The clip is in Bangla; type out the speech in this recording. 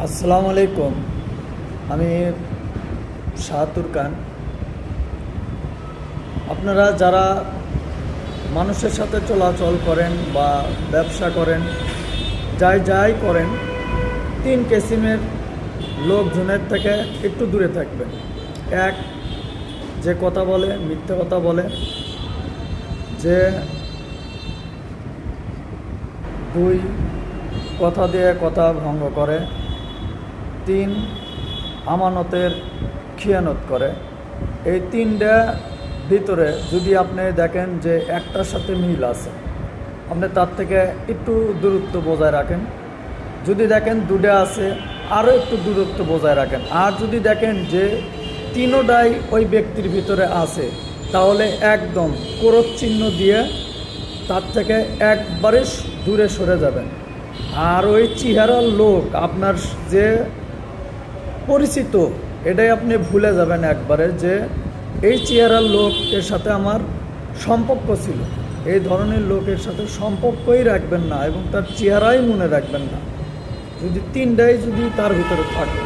আসসালামু আলাইকুম। আমি শাহাতুর খান। আপনারা যারা মানুষের সাথে চলাচল করেন বা ব্যবসা করেন, যাই করেন, তিন কিসিমের লোকজনের থেকে একটু দূরে থাকবেন। এক, যে কথা বলে, মিথ্যা কথা বলে। যে দুই, কথা দিয়ে কথা ভঙ্গ করে। তিন, আমানতের খিয়ানত করে। এই তিনটা ভিতরে যদি আপনি দেখেন যে একটার সাথে মিল আছে, আপনি তার থেকে একটু দূরত্ব বজায় রাখেন। যদি দেখেন দুটো আছে, আরও একটু দূরত্ব বজায় রাখেন। আর যদি দেখেন যে তিনোটাই ওই ব্যক্তির ভিতরে আছে, তাহলে একদম ক্রোধ চিহ্ন দিয়ে তার থেকে একবারে দূরে সরে যাবেন। আর ওই চেহারার লোক আপনার যে পরিচিত, এটাই আপনি ভুলে যাবেন একবারে যে এই চেহারার লোকের সাথে আমার সম্পর্ক ছিল। এই ধরনের লোকের সাথে সম্পর্কই রাখবেন না এবং তার চেহারাই মনে রাখবেন না, যদি তিনটাই যদি তার ভিতরে থাকে।